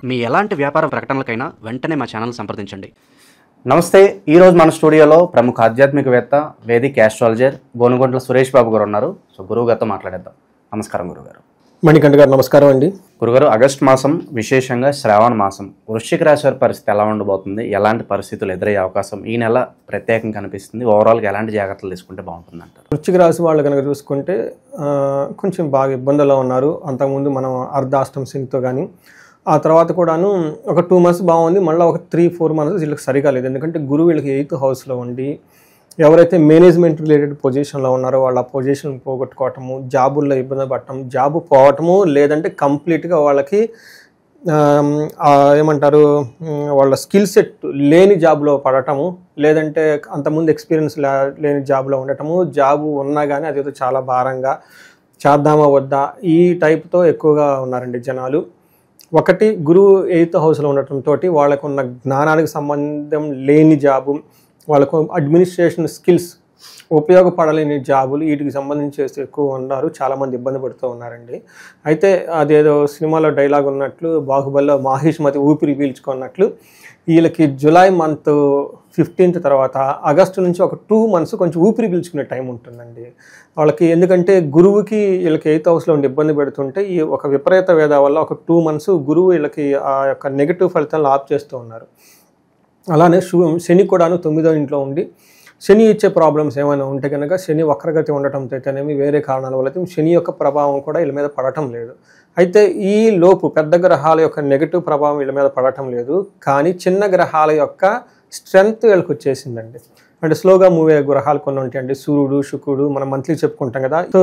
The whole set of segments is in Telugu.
మీ ఎలాంటి వ్యాపార ప్రకటనలకైనా వెంటనే మా ఛానల్ సంప్రదించండి. నమస్తే. ఈరోజు మన స్టూడియోలో ప్రముఖ ఆధ్యాత్మికవేత్త వేదిక్ ఆస్ట్రాలజర్ గోనుగొంట్ల సురేష్ బాబు గారు ఉన్నారు. సో గురువు గారితో మాట్లాడేద్దాం. నమస్కారం గురుగారు. మణికంఠ గారు నమస్కారం అండి. గురుగారు, ఆగస్టు మాసం విశేషంగా శ్రావణ మాసం, వృశ్చిక రాశి వారి పరిస్థితి ఎలా ఉండబోతుంది? ఎలాంటి పరిస్థితులు ఎదురయ్యే అవకాశం ఈ నెల ప్రత్యేకంగా కనిపిస్తుంది? ఓవరాల్గా ఎలాంటి జాగ్రత్తలు తీసుకుంటే బాగుంటుంది అంటారు? వృశ్చిక రాశి వాళ్ళు కనుక చూసుకుంటే కొంచెం బాగా ఇబ్బందుల్లో ఉన్నారు. అంతకుముందు మనం అర్ధాష్టమ శనితో కానీ ఆ తర్వాత కూడాను ఒక 2 months బాగుంది. మళ్ళీ ఒక 3-4 months వీళ్ళకి సరిగా లేదు. ఎందుకంటే గురువు వీళ్ళకి 8th హౌస్లో ఉండి ఎవరైతే మేనేజ్మెంట్ రిలేటెడ్ పొజిషన్లో ఉన్నారో వాళ్ళ పొజిషన్ పోగొట్టుకోవటము, జాబుల్లో ఇబ్బంది పడటం, జాబు పోవటము, లేదంటే కంప్లీట్గా వాళ్ళకి ఏమంటారు వాళ్ళ స్కిల్ సెట్ లేని జాబ్లో పడటము, లేదంటే అంతకుముందు ఎక్స్పీరియన్స్ లేని జాబ్లో ఉండటము, జాబు ఉన్నా కానీ అదేదో చాలా భారంగా చేద్దామా వద్దా ఈ టైప్తో ఎక్కువగా ఉన్నారండి జనాలు. ఒకటి, గురువు 8th హౌస్లో ఉండటంతో వాళ్ళకు ఉన్న జ్ఞానానికి సంబంధం లేని జాబు, వాళ్ళకు అడ్మినిస్ట్రేషన్ స్కిల్స్ ఉపయోగపడలేని జాబులు వీటికి సంబంధించి ఎక్కువ ఉన్నారు. చాలామంది ఇబ్బంది పడుతూ ఉన్నారండి. అయితే అదేదో సినిమాలో డైలాగ్ ఉన్నట్లు, బాహుబలిలో మాహిష్మతి ఊపిరి పీల్చుకున్నట్లు వీళ్ళకి జూలై మంత్ 15th తర్వాత ఆగస్టు నుంచి ఒక 2 months కొంచెం ఊపిరి పీల్చుకునే టైం ఉంటుందండి వాళ్ళకి. ఎందుకంటే గురువుకి వీళ్ళకి 8th హౌస్లో ఉండి ఇబ్బంది పెడుతుంటే ఈ ఒక విపరీత వేద వల్ల ఒక 2 months గురువు వీళ్ళకి ఆ యొక్క నెగిటివ్ ఫలితాలను ఆప్ చేస్తూ ఉన్నారు. అలానే శని కూడాను 9వ ఇంట్లో ఉండి శని ఇచ్చే ప్రాబ్లమ్స్ ఏమైనా ఉంటే కనుక శని వక్రగతి ఉండటంతో అయితేనేమి వేరే కారణాల వల్ల శని యొక్క ప్రభావం కూడా వీళ్ళ మీద పడటం లేదు. అయితే ఈ లోపు పెద్ద గ్రహాల యొక్క నెగిటివ్ ప్రభావం వీళ్ళ మీద పడటం లేదు, కానీ చిన్న గ్రహాల యొక్క స్ట్రెంగ్త్ వీళ్ళకి వచ్చేసిందండి. అంటే స్లోగా మూవ్ అయ్యే గ్రహాలు కొన్ని ఉంటాయండి, సూర్యుడు, శుక్రుడు, మనం మంత్లీ చెప్పుకుంటాం కదా. సో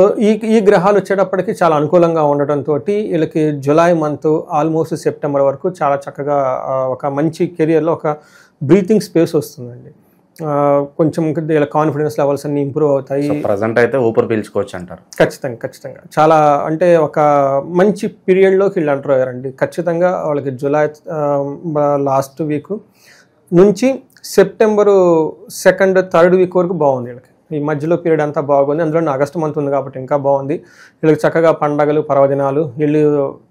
ఈ గ్రహాలు వచ్చేటప్పటికి చాలా అనుకూలంగా ఉండటంతో వీళ్ళకి జూలై మంత్ ఆల్మోస్ట్ సెప్టెంబర్ వరకు చాలా చక్కగా ఒక మంచి కెరియర్లో ఒక బ్రీతింగ్ స్పేస్ వస్తుందండి. కొంచెం వీళ్ళ కాన్ఫిడెన్స్ లెవెల్స్ అన్ని ఇంప్రూవ్ అవుతాయి. ప్రజెంట్ అయితే ఊపిరి పీల్చుకోవచ్చు అంటారు. ఖచ్చితంగా చాలా అంటే ఒక మంచి పీరియడ్లోకి వీళ్ళు ఎంటర్ అయ్యారండి. ఖచ్చితంగా వాళ్ళకి జూలై లాస్ట్ వీక్ నుంచి సెప్టెంబర్ 2nd, 3rd వీక్ వరకు బాగుంది వీళ్ళకి. ఈ మధ్యలో పీరియడ్ అంతా బాగుంది. అందులో ఆగస్టు మంత్ ఉంది కాబట్టి ఇంకా బాగుంది. వీళ్ళకి చక్కగా పండగలు, పర్వదినాలు, వీళ్ళు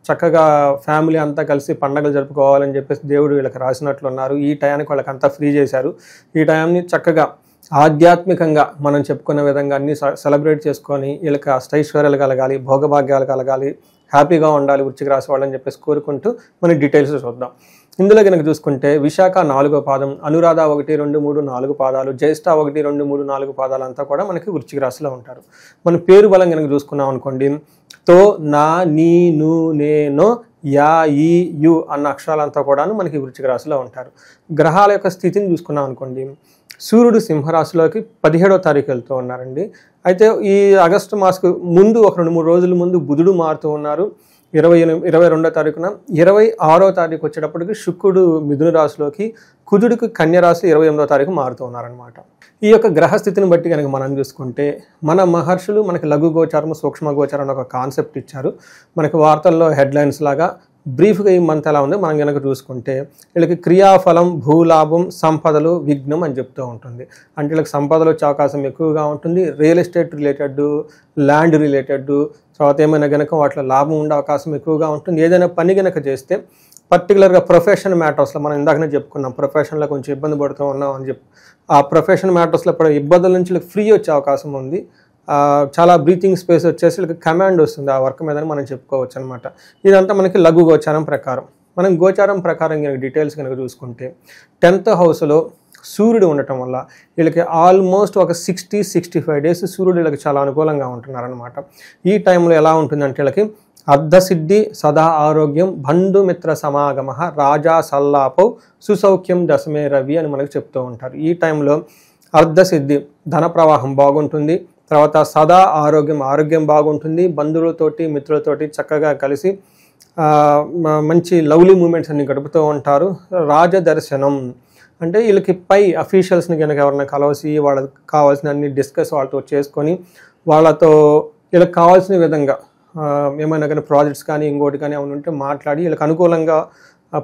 చక్కగా ఫ్యామిలీ అంతా కలిసి పండగలు జరుపుకోవాలని చెప్పేసి దేవుడు వీళ్ళకి రాసినట్లున్నారు. ఈ టయానికి వాళ్ళకి అంతా ఫ్రీ చేశారు. ఈ టైంని చక్కగా ఆధ్యాత్మికంగా మనం చెప్పుకునే విధంగా అన్ని సెలబ్రేట్ చేసుకొని వీళ్ళకి అష్టైశ్వర్యాలు కలగాలి, భోగభాగ్యాలు కలగాలి, హ్యాపీగా ఉండాలి వృశ్చిక రాశి వాళ్ళని చెప్పేసి కోరుకుంటూ మన డీటెయిల్స్ చూద్దాం. ఇందులో కనుక చూసుకుంటే విశాఖ 4వ పాదం, అనురాధ 1, 2, 3, 4 పాదాలు, జ్యేష్ఠ 1, 2, 3, 4 పాదాలు అంతా కూడా మనకి వృశ్చిక రాశిలో ఉంటారు. మన పేరు బలం కనుక చూసుకున్నాం అనుకోండి, తో, నా, నీ, ను, నే, నో, యా, ఈ, యు అన్న అక్షరాలంతా కూడాను మనకి వృశ్చిక రాశిలో ఉంటారు. గ్రహాల యొక్క స్థితిని చూసుకున్నాం అనుకోండి, సూర్యుడు సింహరాశిలోకి 17వ తారీఖు వెళ్తూ ఉన్నారండి. అయితే ఈ ఆగస్టు మాసకు ముందు ఒక 2-3 రోజుల ముందు బుధుడు మారుతూ ఉన్నారు. 22వ తారీఖున 26వ తారీఖు వచ్చేటప్పటికి శుక్రుడు మిథున రాశిలోకి, కుజుడికి కన్య రాశి 28వ తారీఖు మారుతూ ఉన్నారనమాట. ఈ యొక్క గ్రహస్థితిని బట్టి కనుక మనం చూసుకుంటే మన మహర్షులు మనకి లఘు గోచారం, సూక్ష్మ గోచారం అని ఒక కాన్సెప్ట్ ఇచ్చారు. మనకి వార్తల్లో హెడ్లైన్స్ లాగా బ్రీఫ్గా ఈ మంత్ ఎలా ఉందో మనం కనుక చూసుకుంటే వీళ్ళకి క్రియాఫలం, భూలాభం, సంపదలు, విఘ్నం అని చెప్తూ ఉంటుంది. అంటే వీళ్ళకి సంపదలు వచ్చే అవకాశం ఎక్కువగా ఉంటుంది. Real estate related, land related, తర్వాత ఏమైనా కనుక వాటిలో లాభం ఉండే అవకాశం ఎక్కువగా ఉంటుంది. ఏదైనా పని కనుక చేస్తే పర్టికులర్గా ప్రొఫెషన్ మ్యాటర్స్లో మనం ఇందాకనే చెప్పుకున్నాం, ప్రొఫెషన్లో కొంచెం ఇబ్బంది పడుతూ ఉన్నాం అని చెప్పి ఆ ప్రొఫెషన్ మ్యాటర్స్లో పడే ఇబ్బందుల నుంచి వీళ్ళకి ఫ్రీ వచ్చే అవకాశం ఉంది. చాలా బ్రీతింగ్ స్పేస్ వచ్చేసి వీళ్ళకి కమాండ్ వస్తుంది ఆ వర్క్ మీద మనం చెప్పుకోవచ్చు అనమాట. ఇదంతా మనకి లఘు గోచారం ప్రకారం. మనం గోచారం ప్రకారం కనుక డీటెయిల్స్ కనుక చూసుకుంటే 10th హౌస్లో సూర్యుడు ఉండటం వల్ల వీళ్ళకి ఆల్మోస్ట్ ఒక 60-65 days సూర్యుడు వీళ్ళకి చాలా అనుకూలంగా ఉంటున్నారనమాట. ఈ టైంలో ఎలా ఉంటుందంటే వీళ్ళకి అర్ధసిద్ధి, సదా ఆరోగ్యం, బంధుమిత్ర సమాగమ, రాజా సల్లాపౌ, సుసౌఖ్యం, దశమే రవి అని మనకు చెప్తూ ఉంటారు. ఈ టైంలో అర్ధసిద్ధి ధన ప్రవాహం బాగుంటుంది. తర్వాత సదా ఆరోగ్యం బాగుంటుంది. బంధువులతోటి, మిత్రులతోటి చక్కగా కలిసి మంచి లవ్లీ మూమెంట్స్ అన్ని గడుపుతూ ఉంటారు. రాజదర్శనం అంటే వీళ్ళకి పై అఫీషియల్స్ని కనుక ఎవరైనా కలవసి వాళ్ళకి కావాల్సిన అన్ని డిస్కస్ వాళ్ళతో చేసుకొని వాళ్ళతో వీళ్ళకి కావాల్సిన విధంగా ఏమైనా కానీ ప్రాజెక్ట్స్ కానీ ఇంకోటి కానీ ఏమైనా ఉంటే మాట్లాడి వీళ్ళకి అనుకూలంగా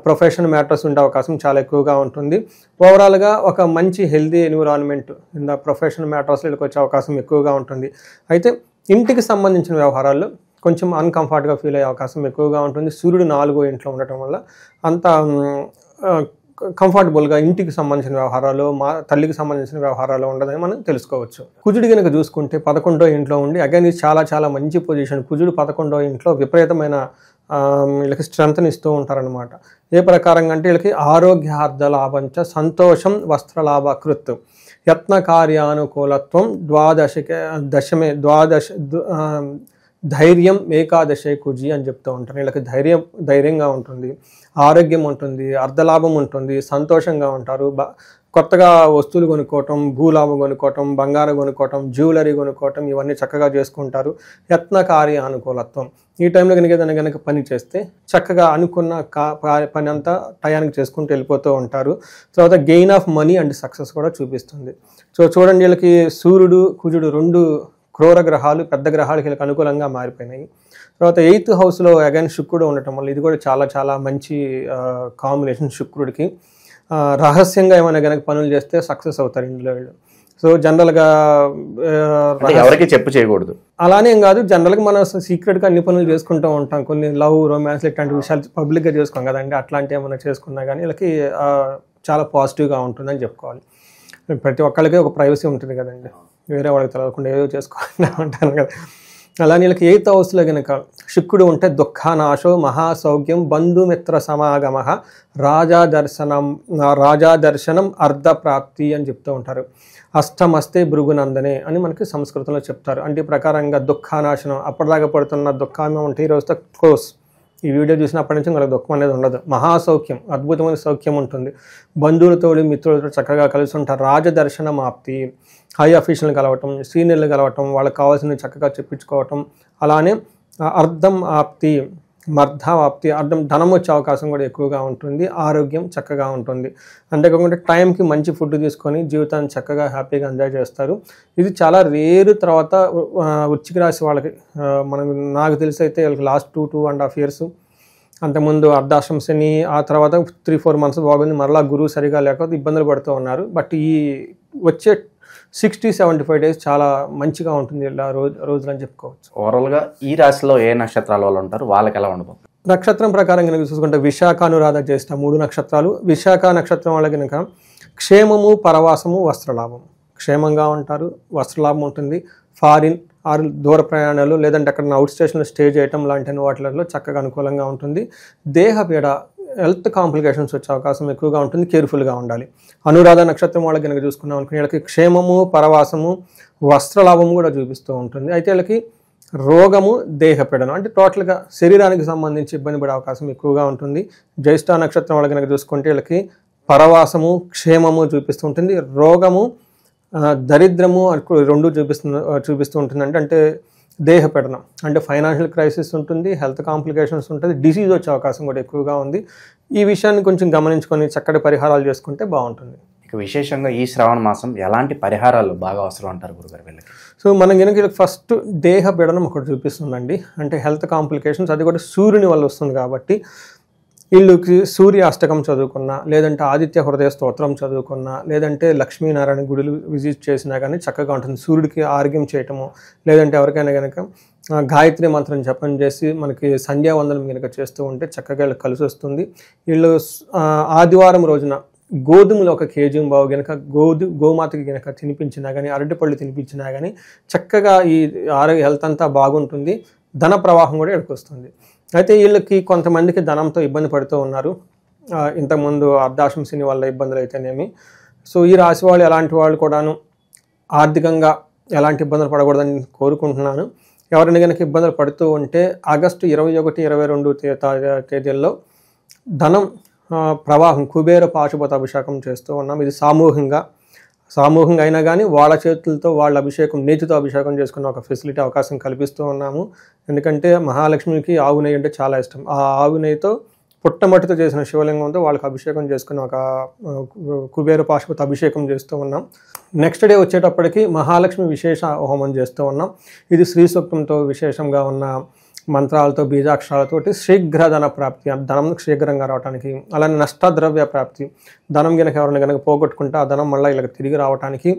ప్రొఫెషనల్ మ్యాటర్స్ ఉండే అవకాశం చాలా ఎక్కువగా ఉంటుంది. ఓవరాల్గా ఒక మంచి healthy environment in the professional matters వీళ్ళకి వచ్చే అవకాశం ఎక్కువగా ఉంటుంది. అయితే ఇంటికి సంబంధించిన వ్యవహారాల్లో కొంచెం అన్కంఫర్ట్గా ఫీల్ అయ్యే అవకాశం ఎక్కువగా ఉంటుంది. సూర్యుడు 4వ ఇంట్లో ఉండటం వల్ల అంత కంఫర్టబుల్గా ఇంటికి సంబంధించిన వ్యవహారాలు, తల్లికి సంబంధించిన వ్యవహారాలు ఉండదని మనం తెలుసుకోవచ్చు. కుజుడు కనుక చూసుకుంటే 11వ ఇంట్లో ఉండి అగైన్ ఇది చాలా చాలా మంచి పొజిషన్. కుజుడు 11వ ఇంట్లో విపరీతమైన వీళ్ళకి స్ట్రెంత్ని ఇస్తూ ఉంటారనమాట. ఏ ప్రకారంగా అంటే వీళ్ళకి ఆరోగ్యార్థ లాభంచ సంతోషం వస్త్రలాభకృత్ యత్న కార్యానుకూలత్వం ధైర్యం ఏకాదశే కుజి అని చెప్తూ ఉంటారు. వీళ్ళకి ధైర్యంగా ఉంటుంది, ఆరోగ్యం ఉంటుంది, అర్ధలాభం ఉంటుంది, సంతోషంగా ఉంటారు. కొత్తగా వస్తువులు కొనుక్కోవటం, భూలాభం కొనుక్కోవటం, బంగారం కొనుక్కోవటం, జ్యువెలరీ కొనుక్కోవటం ఇవన్నీ చక్కగా చేసుకుంటారు. యత్న కార్య అనుకూలత్వం ఈ టైంలో కనుక పని చేస్తే చక్కగా అనుకున్న పని అంతా టయానికి చేసుకుంటూ వెళ్ళిపోతూ ఉంటారు. తర్వాత gain of money and success కూడా చూపిస్తుంది. సో చూడండి, వీళ్ళకి సూర్యుడు కుజుడు 2 క్రూర గ్రహాలు, పెద్ద గ్రహాలు వీళ్ళకి అనుకూలంగా మారిపోయినాయి. తర్వాత 8th హౌస్లో అగైన్ శుక్రుడు ఉండటం వల్ల ఇది కూడా చాలా చాలా మంచి కాంబినేషన్. శుక్రుడికి రహస్యంగా ఏమైనా కనుక పనులు చేస్తే సక్సెస్ అవుతారు ఇందులో వీళ్ళు. సో జనరల్గా ఎవరికి చెప్పు చేయకూడదు అలానే ఏం కాదు, జనరల్గా మనం సీక్రెట్గా అన్ని పనులు చేసుకుంటూ ఉంటాం. కొన్ని లవ్, రొమాన్స్ ఇట్లాంటి విషయాలు పబ్లిక్గా చేసుకోం కదండి. అట్లాంటి ఏమైనా చేసుకున్నా కానీ వీళ్ళకి చాలా పాజిటివ్గా ఉంటుందని చెప్పుకోవాలి. ప్రతి ఒక్కళ్ళకి ఒక ప్రైవసీ ఉంటుంది కదండి, వేరే వాళ్ళకి తెలియకుండా ఏదో చేసుకోవాలని ఉంటాను కదా. అలానే వీళ్ళకి 8th హౌస్లో కనుక శుక్రుడు ఉంటే దుఃఖానాశో మహాసౌఖ్యం బంధుమిత్ర సమాగమ రాజా దర్శనం అర్ధప్రాప్తి అని చెప్తూ ఉంటారు. అష్టమస్తే భృగునందనే అని మనకి సంస్కృతంలో చెప్తారు. అంటే ఈ ప్రకారంగా దుఃఖానాశనం, అప్పటిదాకా పడుతున్న దుఃఖాన్ని ఉంటే ఈ రోజుతో క్లోజ్. ఈ వీడియో చూసినప్పటి నుంచి మనకు దుఃఖం అనేది ఉండదు. మహాసౌఖ్యం, అద్భుతమైన సౌఖ్యం ఉంటుంది. బంధువులతో మిత్రులతో చక్కగా కలిసి ఉంటారు. రాజదర్శనం ఆప్తి, హై అఫీషియల్ని కలవటం, సీనియర్లు కలవటం, వాళ్ళకి కావాల్సినవి చక్కగా చెప్పించుకోవటం. అలానే అర్థం ఆప్తి, మర్ధావాప్తి, అర్థం ధనం వచ్చే అవకాశం కూడా ఎక్కువగా ఉంటుంది. ఆరోగ్యం చక్కగా ఉంటుంది. అంతేకాకుండా టైంకి మంచి ఫుడ్ తీసుకొని జీవితాన్ని చక్కగా హ్యాపీగా ఎంజాయ్ చేస్తారు. ఇది చాలా రేరు. తర్వాత వృశ్చిక రాశి వాళ్ళకి నాకు తెలిసి అయితే వీళ్ళకి లాస్ట్ 2.5 years అంతకుముందు అర్ధాశ్రమ శని, ఆ తర్వాత 3-4 months బాగుంది. మరలా గురువు సరిగా లేకపోతే ఇబ్బందులు పడుతూ ఉన్నారు. బట్ ఈ వచ్చే 60-75 days చాలా మంచిగా ఉంటుంది ఇలా రోజులు అని చెప్పుకోవచ్చు. ఓవరాల్గా ఈ రాశిలో ఏ నక్షత్రాల వాళ్ళు ఉంటారు, వాళ్ళకి ఎలా ఉండబోతుంది? నక్షత్రం ప్రకారం కనుక చూసుకుంటే విశాఖ, అనురాధ, జ్యేష్ఠ 3 నక్షత్రాలు. విశాఖ నక్షత్రం వాళ్ళ కనుక క్షేమము, పరవాసము, వస్త్రలాభం. క్షేమంగా ఉంటారు, వస్త్రలాభం ఉంటుంది. ఫారిన్ ఆరు దూర ప్రయాణాలు, లేదంటే అక్కడ అవుట్ స్టేషన్లో స్టే చేయటం లాంటి వాటిలో చక్కగా అనుకూలంగా ఉంటుంది. దేహపీడ, హెల్త్ కాంప్లికేషన్స్ వచ్చే అవకాశం ఎక్కువగా ఉంటుంది. కేర్ఫుల్గా ఉండాలి. అనురాధ నక్షత్రం వాళ్ళకి కనుక చూసుకున్నాం అనుకుని వీళ్ళకి క్షేమము, పరవాసము, వస్త్రలాభము కూడా చూపిస్తూ ఉంటుంది. అయితే వీళ్ళకి రోగము, దేహపీడనం అంటే టోటల్గా శరీరానికి సంబంధించి ఇబ్బంది పడే అవకాశం ఎక్కువగా ఉంటుంది. జ్యేష్ఠ నక్షత్రం వాళ్ళకి కనుక చూసుకుంటే వీళ్ళకి పరవాసము, క్షేమము చూపిస్తూ ఉంటుంది. రోగము, దరిద్రము 2 చూపిస్తూ ఉంటుంది. అంటే దేహపీడనం అంటే ఫైనాన్షియల్ క్రైసిస్ ఉంటుంది, హెల్త్ కాంప్లికేషన్స్ ఉంటుంది, డిసీజ్ వచ్చే అవకాశం కూడా ఎక్కువగా ఉంది. ఈ విషయాన్ని కొంచెం గమనించుకొని చక్కటి పరిహారాలు చేసుకుంటే బాగుంటుంది. ఇక విశేషంగా ఈ శ్రావణ మాసం ఎలాంటి పరిహారాలు బాగా అవసరం అంటారు గురుగారు వీళ్ళకి? సో మనం కనుక ఫస్ట్ దేహపీడనం ఒకటి చూపిస్తుందండి. అంటే హెల్త్ కాంప్లికేషన్స్, అది కూడా సూర్యుని వల్ల వస్తుంది కాబట్టి వీళ్ళకి సూర్య అష్టకం చదువుకున్నా, లేదంటే ఆదిత్య హృదయ స్తోత్రం చదువుకున్నా, లేదంటే లక్ష్మీనారాయణ గుడులు విజిట్ చేసినా కానీ చక్కగా ఉంటుంది. సూర్యుడికి ఆర్గ్యం చేయటము, లేదంటే ఎవరికైనా కనుక గాయత్రి మంత్రం జపం చేసి మనకి సంధ్యావందనం కనుక చేస్తూ ఉంటే చక్కగా వీళ్ళకి కలిసి వస్తుంది. వీళ్ళు ఆదివారం రోజున గోధుమలు 1 kg కనుక గోమాతకి కనుక తినిపించినా కానీ, అరటిపళ్ళు తినిపించినా కానీ చక్కగా ఈ ఆరోగ్య హెల్త్ అంతా బాగుంటుంది. ధన ప్రవాహం కూడా వీళ్ళకి వస్తుంది. అయితే వీళ్ళకి కొంతమందికి ధనంతో ఇబ్బంది పడుతూ ఉన్నారు. ఇంతకుముందు అర్ధాశ్రమ శని వల్ల ఇబ్బందులు అయితేనేమి. సో ఈ రాశి వాళ్ళు ఎలాంటి వాళ్ళు కూడాను ఆర్థికంగా ఎలాంటి ఇబ్బందులు పడకూడదని కోరుకుంటున్నాను. ఎవరైనా కనుక ఇబ్బందులు పడుతూ ఉంటే ఆగస్టు 21, 22 తేదీల్లో ధనం ప్రవాహం కుబేర పాశుపత అభిషేకం చేస్తూ ఉన్నాం. ఇది సామూహికంగా అయినా కానీ వాళ్ళ చేతులతో వాళ్ళ అభిషేకం, నేతితో అభిషేకం చేసుకున్న ఒక ఫెసిలిటీ అవకాశం కల్పిస్తూ ఉన్నాము. ఎందుకంటే మహాలక్ష్మికి ఆవు నెయ్యి అంటే చాలా ఇష్టం. ఆ ఆవు నెయ్యితో పుట్టమట్టితో చేసిన శివలింగంతో వాళ్ళకి అభిషేకం చేసుకుని ఒక కుబేర పాశుపత అభిషేకం చేస్తూ ఉన్నాం. నెక్స్ట్ డే వచ్చేటప్పటికి మహాలక్ష్మి విశేష హోమం చేస్తూ ఉన్నాం. ఇది శ్రీ సూక్తంతో విశేషంగా ఉన్న మంత్రాలతో, బీజాక్షరాలతోటి శీఘ్ర ధన ప్రాప్తి, ధనం శీఘ్రంగా రావడానికి. అలానే నష్టద్రవ్య ప్రాప్తి, ధనం కనుక ఎవరైనా కనుక పోగొట్టుకుంటే ఆ ధనం మళ్ళీ ఇలా తిరిగి రావడానికి,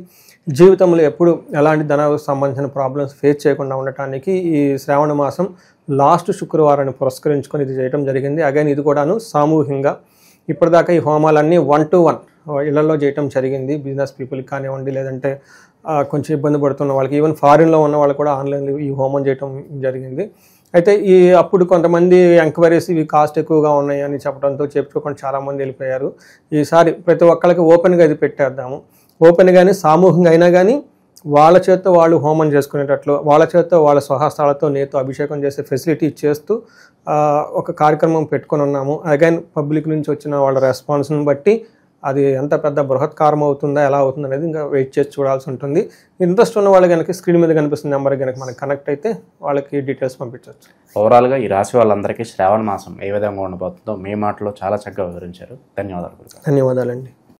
జీవితంలో ఎప్పుడు ఎలాంటి ధన సంబంధించిన ప్రాబ్లమ్స్ ఫేస్ చేయకుండా ఉండటానికి ఈ శ్రావణ మాసం లాస్ట్ శుక్రవారాన్ని పురస్కరించుకొని ఇది చేయడం జరిగింది. అగైన్ ఇది కూడాను సామూహికంగా ఇప్పటిదాకా ఈ హోమాలన్నీ 1-to-1 ఇళ్లలో చేయటం జరిగింది. బిజినెస్ పీపుల్కి కానివ్వండి, లేదంటే కొంచెం ఇబ్బంది పడుతున్న వాళ్ళకి, ఈవెన్ ఫారిన్లో ఉన్న వాళ్ళు కూడా ఆన్లైన్లో ఈ హోమం చేయటం జరిగింది. అయితే అప్పుడు కొంతమంది ఎంక్వైరీస్ ఇవి కాస్ట్ ఎక్కువగా ఉన్నాయి అని చెప్పడంతో చెప్పుకోకుండా చాలామంది వెళ్ళిపోయారు. ఈసారి ప్రతి ఒక్కరికి ఓపెన్గా ఇది పెట్టేద్దాము. ఓపెన్గానే సామూహికంగా అయినా కానీ వాళ్ళ చేత్తో వాళ్ళు హోమం చేసుకునేటట్లు, వాళ్ళ చేత్తో వాళ్ళ స్వహస్తాలతో నేతో అభిషేకం చేసే ఫెసిలిటీ చేస్తూ ఒక కార్యక్రమం పెట్టుకొని ఉన్నాము. అగైన్ పబ్లిక్ నుంచి వచ్చిన వాళ్ళ రెస్పాన్స్ని బట్టి అది ఎంత పెద్ద బృహత్కారం అవుతుందా, ఎలా అవుతుంది అనేది ఇంకా వెయిట్ చేసి చూడాల్సి ఉంటుంది. ఇంట్రెస్ట్ ఉన్న వాళ్ళు కనుక స్క్రీన్ మీద కనిపిస్తున్న నెంబర్ కనుక మనకి కనెక్ట్ అయితే వాళ్ళకి డీటెయిల్స్ పంపించవచ్చు. ఓవరాల్గా ఈ రాశి వాళ్ళందరికీ శ్రావణ మాసం ఏ విధంగా ఉండబోతుందో మీ మాటలో చాలా చక్కగా వివరించారు. ధన్యవాదాలు. ధన్యవాదాలండి.